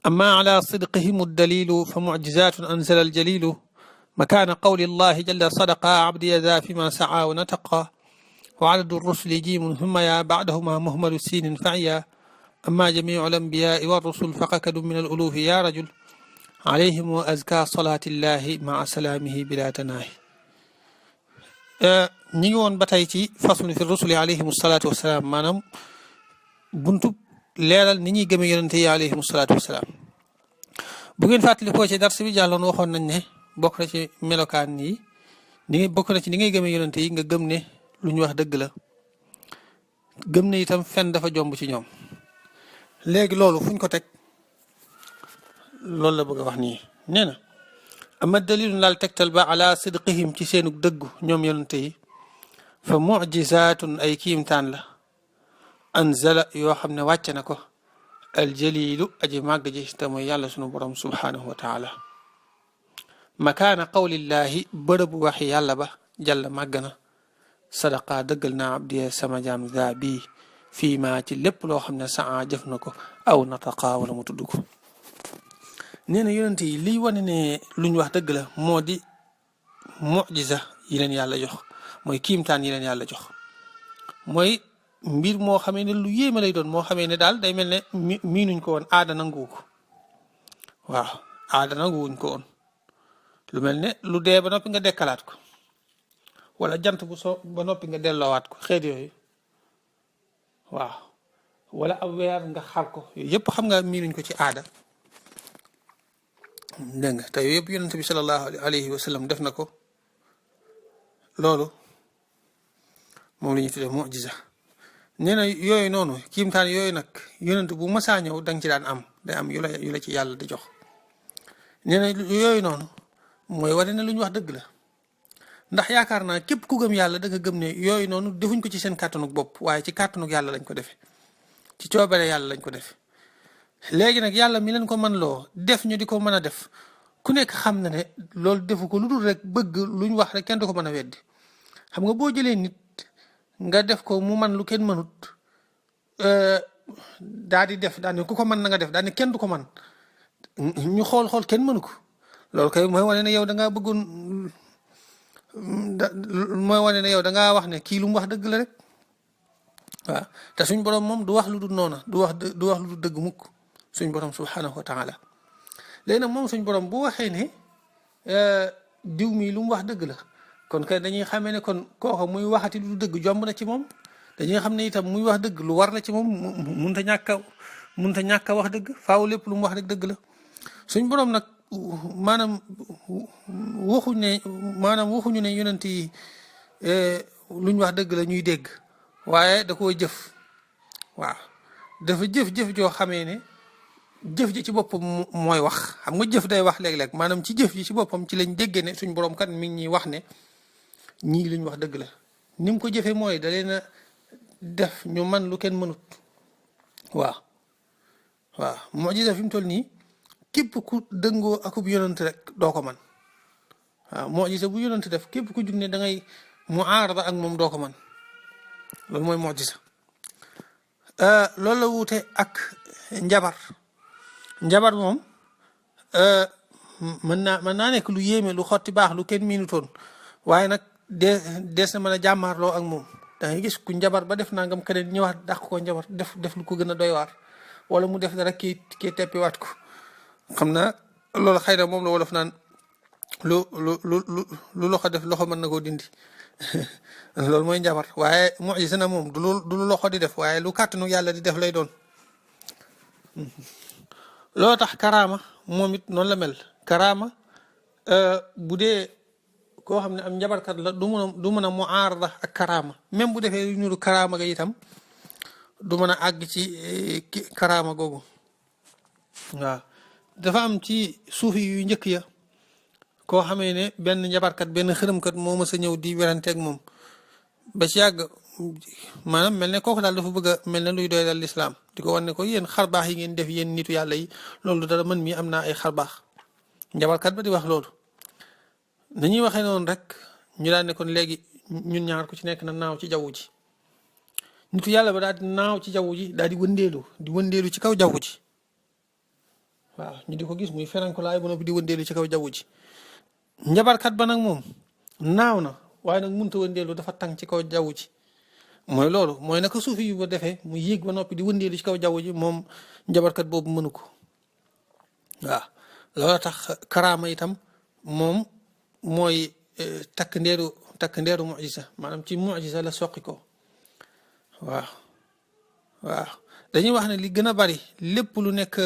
أما على صدقهم الدليل فمعجزات أنزل الجليل مكان قول الله جل صدق عبدي ذا فيما سعى ونتقى وعدد الرسل جيم ثم يا بعدهما مهمل السين فعيا أما جميع الأنبياء والرسل فقكد من الألوف يا رجل عليهم أزكى صلاة الله مع سلامه بلا تناهي ñi ngi woon ba tey ci faslu fi rusuli alayhim salaatu wasalaam maanaam buntu leeral ni ñuy gëme yonente yi alayhim salaatu wasalaam bu ngeen fàttalikoo ci dars bi jàlloon waxoon nañ ne bokk na ci melokaan yi ni bokk na ci ni ngay gëme yonente yi nga gëm ne lu ñu wax dëgg la gëm ne itam fen dafa jomb ci ñoom léegi loolu fuñ ko teg loolu la bëgg a wax nii nee na ama dalilun laal tegtal ba ala sidqihim ci seenu dëggu ñoom yonente yi fa mucjisaatun ay kiimtaan la anzala yoo xam ne wàcce na ko aljalilu aji màgg ji te mooy yàlla sunu borom subhaanahu wa taala makaana qawlillahi bërëbu waxi yàlla ba jàlla màgg na sadaqa dëggal naa abdiye sama jaam daa bii fii maa ci lépp loo xam ne saa jëf na ko aw nataqa wala mu tudd ko nee na yonent yi liy wane ne lu ñu wax dëgg la moo di mucjisa yi leen yàlla jox mooy kiimtaan yi leen yàlla jox mooy mbir moo xamee ne lu yéeme lay doon moo xamee ne daal day mel ne miinuñ ko woon aada nanguwu ko waaw aada nanguwuñ ko woon lu mel ne lu dee ba noppi nga dekkalaat ko wala jant bu so ba noppi nga delloowaat ko xeet yooyu waaw wala ab weer nga xar ko yooyu yëpp xam nga miinuñ ko ci aada dégg nga te yooyu yëpp yonent bi sallallahu alayhi wa sallam def na ko loolu moom la ñuy tuddee mucjisa nee na yooyu noonu kiimtaan yooyu nag yonent bu masaa ñëw da nga ci daan am day am yu la ci yàlla di jox nee na yooyu noonu mooy wane ne lu ñu wax dëgg la ndax yaakaar naa képp ku gëm yàlla da nga gëm ne yooyu noonu defuñ ko ci seen kàttanug bopp waaye ci kàttanug yàlla lañ ko defee ci coobare yàlla lañ ko defee léegi nag yàlla mi leen ko mën loo def ñu di ko mën a def ku nekk xam na ne loolu defu ko lu dul rek bëgg lu ñu wax rek kenn du ko mën a weddi xam nga boo jëlee nit nga def ko mu man lu kenn mënut daa di def daane ku ko mën na nga def daane kenn du ko man ñu xool kenn mënu ko loolu kay mooy wane ne yow da ngaa bëggoon mooy wane ne yow da ngaa wax ne kii lu mu wax dëgg la rek waaw te suñ borom moom du wax lu dul noona du wax lu dul dëgg mukk suñ borom subhanahu wa taala léegi nag moom suñ borom bu waxee ne diw mi lu mu wax dëgg la kon kay dañuy xamee ne kon kooku muy waxati lu dëgg jomb na ci moom dañuy xam ne itam muy wax dëgg lu war la ci moom munta ñàkk a wax dëgg faaw lépp lu mu wax rek dëgg la suñ borom nag maanaam waxuñu ne yonent yi lu ñu wax dëgg la ñuy dégg waaye da koo jëf waaw dafa jëf joo xamee ne jëf ji ci boppam mooy wax xam nga jëf day wax léeg-léeg maanaam ci jëf ji ci boppam ci lañ déggee ne suñ borom kat mi ngi ñuy wax ne ñii lu ñu wax dëgg la ni mu ko jëfee mooy da leen a def ñu man lu kenn mënut waaw mucjisa fi mu toll nii képp ku dëngoo akub yonent rek doo ko man waaw mucjisa bu yonent def képp ku jug ne da ngay muaarada ak moom doo ko man loolu mooy mucjisa loolu la wuute ak njabar moom mën naa nekk lu yéeme lu xotti baax lu kenn miinutoon waaye nag dees na mën a jàmmaarloo ak moom da ngay gis ku njabar ba def nangam keneen ñëwaat dàq ko njabar def lu ko gën a doy waar wala mu def dara kii teppiwaat ko xam naa loolu xëy na moom la wolof naan lu loxo def loxo mën na koo dindi loolu mooy njabar waaye mucjisa na moom du lu loxo di def waaye lu kàttanu yàlla di def lay doon loo tax karaama moom it noonu la mel karaama bu dee koo xam ne am njabarkat la du mën a muaarada ak karaama même bu defee lu ñuru karaama ga itam du mën a àgg ci karaama googu waaw dafa am ci suufi yu njëkk ya koo xamee ne benn njabarkat benn xërëmkat moo mës a ñëw di weranteeg moom ba ci yàgg maanaam mel ne kooku daal dafa bëgg a mel ne luy doy dal lislaam di ko wan ne ko yéen xarbaax yi ngeen def yéen nitu yàlla yi loolu dara mën mii am naa ay xarbaax njabarkat ba di wax loolu dañuy waxee noonu rek ñu daan ne kon léegi ñun ñaar ku ci nekk na naaw ci jaww ji nitu yàlla ba daal di naaw ci jaww ji daal di wëndeelu ci kaw jaww ji waaw ñu di ko gis muy ferenkulaay ba noppi di wëndeelu ci kaw jaww ji. njabarkat ba nag moom naaw na waaye nag mënut a wëndeelu dafa tàng ci kaw jaww ji mooy loolu mooy naka suufi yu ba defee mu yéeg ba noppi di wëndeelu ci kaw jaww ji moom njabarkat boobu mënu ko waaw. loolu tax karaama itam moom mooy takk ndeeru mujisa maanaam ci mujisa la soqi ko waaw. waaw dañuy wax ne li gën a bari lépp lu nekk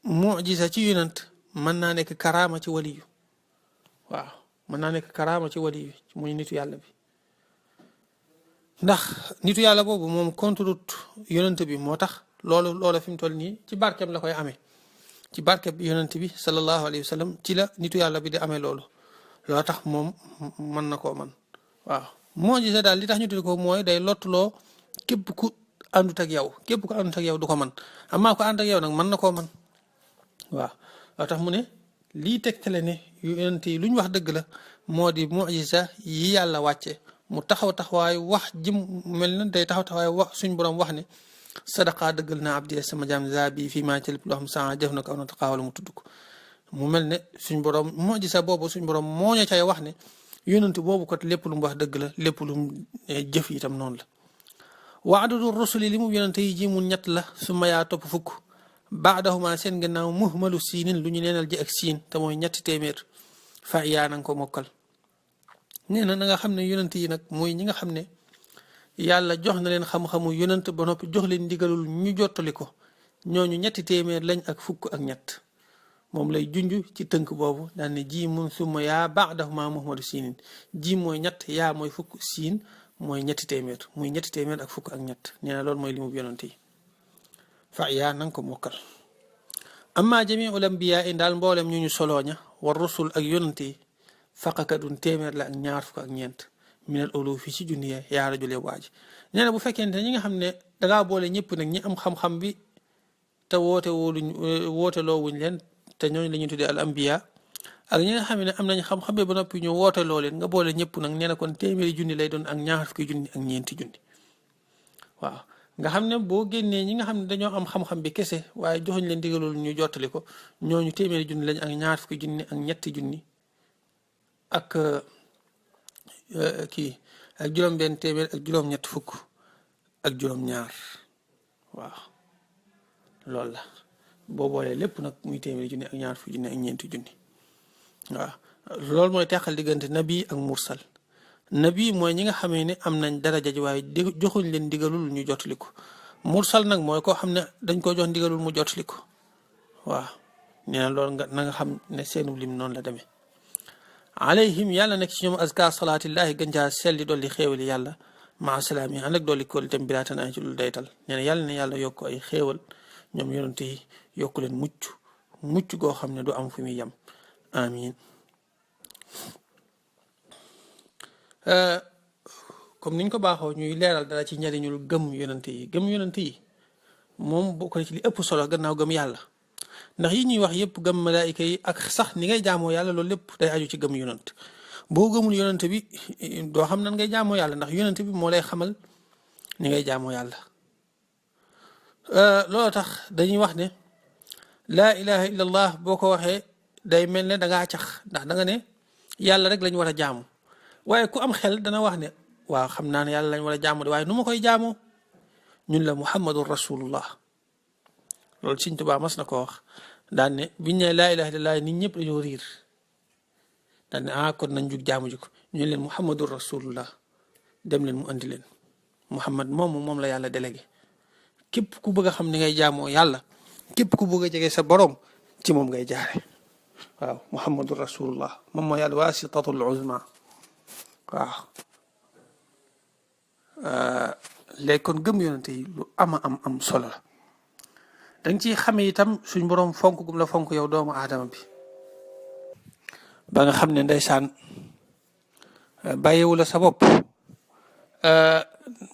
mujisa ci yonent mën naa nekk karaama ci waliyu waaw mën naa nekk karaama ci waliyu muy nitu yàlla bi ndax nitu yàlla boobu moom contrut yonent bi moo tax loolu fi mu toll nii ci barkeem la koy amee ci barkeem yonent bi sallallahu alayhi wa sallam ci la nitu yàlla bi di amee loolu tax moom mën na koo man waaw mujisa daal li tax ñu tudd ko mooy day lottuloo képp ku àndut ak yow du ko man amaa ko ànd ak yow nag mën na koo man waaw loo tax mu ne lii tegtale ne yonent yi lu ñu wax dëgg la moo di mujisa yi yàlla wàcce mu taxawaay wax jëm mel na day taxawaay wax suñ borom wax ne sadaqa dëggal naa abdi sama jaam zabi fii maa ci lépp loo xam saa jëf na ko aw na taxawal mu tudd ko mu mel ne suñ borom mujisa boobu suñ borom moo ñu cay wax ne yonent boobu kat lépp lu mu wax dëgg la lépp lu mu jëf itam noonu la. wa adadu rusuli li mu yonent yi ji mu ñett la suma yaa topp fukk baadahuma seen gannaaw muhmalu siinin lu ñu neenal ji ak siin te mooy ñetti téeméer fa yaa na nga ko mokkal. nee na nga xam ne yonent yi nag mooy ñi nga xam ne yàlla jox na leen xam-xamu yonent ba noppi jox leen ndigalul ñu jottali ko ñooñu ñetti téeméer lañ ak fukk ak ñett moom lay junj ci tënk boobu daan ne ji mun suma yaa baadahuma muhmalu siinin ji mooy ñett yaa mooy fukk siin mooy ñetti téeméer muy ñetti téeméer ak fukk ak ñett nee na loolu mooy li mu yonent yi fa yaa na nga ko mokkal. amma jamiul ambiyaa yi daal mboolem ñu solooña war rusul ak yonent yi faqakadun téeméer la ak ñaar fukk ak ñeent minal ulufi ci junni yaa rajule waaji nee na bu fekkente ñi nga xam ne dangaa boole ñëpp nag ñi am xam-xam bi te woote loo wuñ leen te ñooñu la ñuy tuddee al ambiya ak ñi nga xam ne am nañ xam-xam bi ba noppi ñu woote loo leen nga boole ñëpp nag nee na kon téeméeri junni lay doon ak ñaar fukki junni ak ñeenti junni waaw. nga xam ne boo génnee ñi nga xam ne dañoo am xam-xam bi kese waaye joxuñ leen digalul ñu jottali ko ñooñu téeméeri junni lañ ak ñaar fukki junni ak ñetti junni ak ak juróom-benn téeméer ak juróom-ñett fukk ak juróom-ñaar waaw loolu la boo boolee lépp nag muy téeméeri junni ak ñaar fukki junni ak ñeenti junni waaw. loolu mooy teqal diggante nabi ak mursal. nabi mooy ñi nga xamee ne am nañ daraja ji waaye joxuñ leen ndigalul ñu jottali ko mursal nag mooy koo xam ne dañ ko jox ndigalul mu jottali ko waaw. nee na loolu na nga xam ne seenu lim noonu la demee. alayhim yàlla nekk ci ñoom azka salaatillahi gën caa selli dolli xéewali yàlla maa salaam yi ànd ak dolli kool itam bilaatan ay ci lu daytal nee na yàlla ne yàlla yokk ay xéewal ñoom yonent yi yokku leen mucc goo xam ne du am fu muy yem amin. comme niñ ko baaxoo ñuy leeral dara ci njariñul gëm yonent yi moom bokk na ci li ëpp solo gannaaw gëm yàlla ndax yi ñuy wax yëpp gëm malaayika yi ak sax ni ngay jaamoo yàlla loolu lépp day aju ci gëm yonent boo gëmul yonent bi doo xam nan ngay jaamoo yàlla ndax yonent bi moo lay xamal ni ngay jaamoo yàlla. loolu tax dañuy wax ne laa ilaha illa allah boo ko waxee day mel ne dangaa cax ndax da nga ne yàlla rek lañ war a jaamu waaye ku am xel dana wax ne waaw xam naa ne yàlla lañ war a jaamu de waaye nu ma koy jaamoo ñun la muhammadun rasulullah loolu Sëñ Tuubaa mas na ko wax daan ne biñ ne laa ilaha illallah nit ñëpp dañoo riir daan ne kon nañ jug jaamu ji ko ñu leen muhammadun rasulullah dem leen mu andi leen muhammad moom la yàlla délégué képp ku bëgg a xam ni ngay jaamoo yàlla képp ku bëgg a jege sa borom ci moom ngay jaare waaw muhammadun rasulullah moom mooy al wasitatul uzma waaw. léegi kon gëm yonente yi lu am solo la danga ciy xamee itam suñ boroom fonk gum la fonk yow doomu aadama bi ba nga xam ne ndeysaan bàyyiwu la sa bopp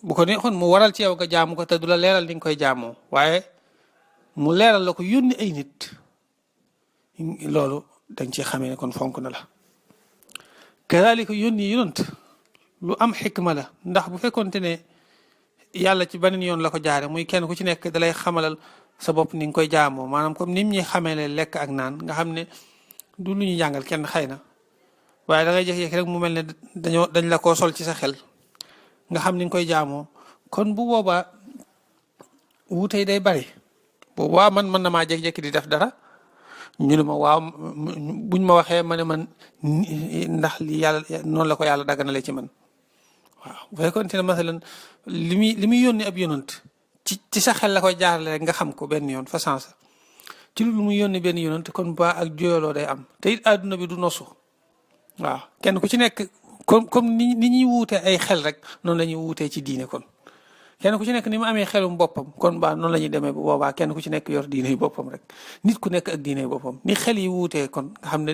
bu ko neexoon mu waral ci yow nga jaamu ko te du la leeral ni nga koy jaamoo waaye mu leeral la ko yónni ay nit loolu danga ciy xamee ne kon fonk na la kadaalika yónni yonent lu am xikma la ndax bu fekkonte ne yàlla ci beneen yoon la ko jaare muy kenn ku ci nekk dalay xamalal sa bopp ni nga koy jaamoo maanaam comme nim ñuy xamee lekk ak naan nga xam ne du lu ñu jàngal kenn xëy na waaye da ngay jékki-jékki rek mu mel ne dañ la koo sol ci sa xel nga xam ni nga koy jaamoo kon bu boobaa wuutey day bari bu boobaa man mën na maa jékki-jékki di def dara ñu ne ma waaw buñ ma waxee ma ne man ndax li yàlla noonu la ko yàlla daganale ci man waaw bu fekkoon ne masalan li muy yónni ab yonant ci sa xel la koy jaarale rek nga xam ko benn yoon fa sansa ci lu muy yónni benn yonant kon ba ak jooyaloo day am te it àdduna bi du nosu waaw kenn ku ci nekk comme ni ñuy wuutee ay xel rek noonu la ñuy wuutee ci diine kon kenn ku ci nekk ni mu amee xelum boppam kon ba noonu la ñuy demee bu boobaa kenn ku ci nekk yor diine yi boppam rek nit ku nekk ak diine yi boppam ni xel yi wuutee kon nga xam ne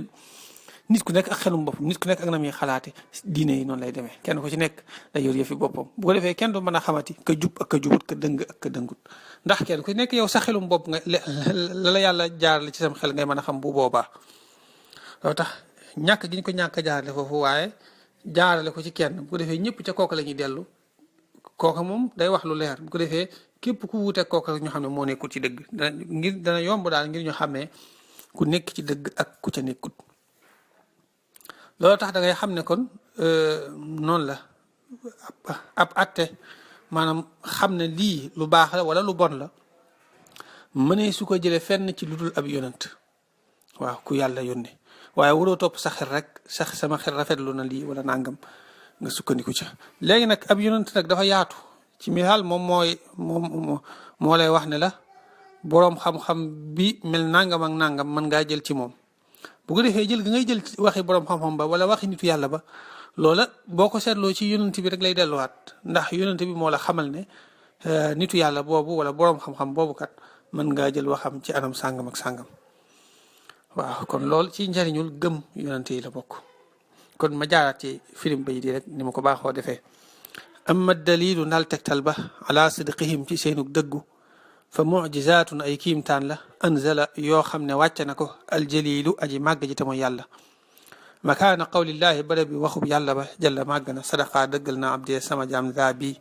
nit ku nekk ak xelum boppam nit ku nekk ak na muy xalaate diine yi noonu lay demee kenn ku ci nekk day yor yëfi boppam bu ko defee kenn du mën a xamati ka jub ak ka jubut ka dëng ak ka dëngut ndax kenn ku ci nekk yow sa xelum bopp nga la yàlla jaarale ci sam xel ngay mën a xam bu boobaa loo tax ñàkk gi ñu ko ñàkk jaarale foofu waaye jaarale ko ci kenn bu ko defee ñëpp ca kooka la ñuy dellu kooka moom day wax lu leer bu ko defee képp ku wuuteeg kooka ñu xam ne moo nekkul ci dëgg dana yomb daal ngir ñu xamee ku nekk ci dëgg ak ku ca nekkut loolu tax da ngay xam ne kon noonu la ab atte maanaam xam ne lii lu baax la wala lu bon la mënee su ko jëlee fenn ci lu dul ab yonant waaw ku yàlla yónni waaye waroo topp sa xel rek sax sama xel rafetlu na lii wala nangam nga sukkandiku ca léegi nag ab yonant nag dafa yaatu ci misaal moom moo lay wax ne la boroom xam-xam bi mel nangam ak nangam mën ngaa jël ci moom bu ko defee jël gi ngay jël waxi boroom xam-xam ba wala waxi nitu yàlla ba loola boo ko seetloo ci yonant bi rek lay delluwaat ndax yonant bi moo la xamal ne nitu yàlla boobu wala boroom xam-xam boobu kat mën ngaa jël waxam ci anam sàngam ak sàngam waaw kon loolu ci njariñul gëm yonante yi la bokk kon ma jaaraat ci firim bay di rek ni ma ko baaxoo defee amma dalilu ndaal tegtal ba ala sidqihim ci seenu dëggu fa mujizaatun ay kiimtaan la anzala yoo xam ne wàcce na ko aljalilu aji màgg ji te mooy yàlla makaana qawlillahi bara bi waxub yàlla ba jalla màgg na sadaqa dëggal na abdee sama jaam za bi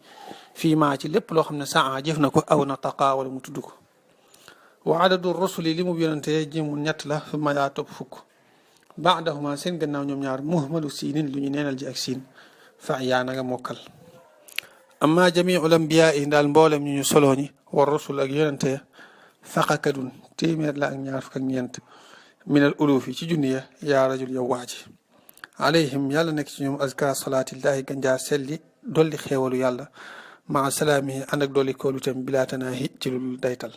fii maa ci lépp loo xam ne saa jëf na ko aw na taqa wala mu tudd ko wa adadu rusuli li mu yonante jimul ñett la fi ma yaa topp fukk baadahuma seen gannaaw ñoom ñaar muhmalu siinin lu ñu neenal ji ak siin fa yaa na nga mokkal amma jamiul ambiyaa yi daal mboolem ñu soloo ñi wa rusul ak yonante faqakadun téeméer la ak ñaar fukk ak ñeent minal ulufi ci junni ya yaa rajul yow waaji alayhim yàlla nekk ci ñoom azka salaatillahi ganjaa selli dolli xeewalu yàlla maa salaamihi ànd ak dolli koolutam bilaa tanaahi ci lu daytal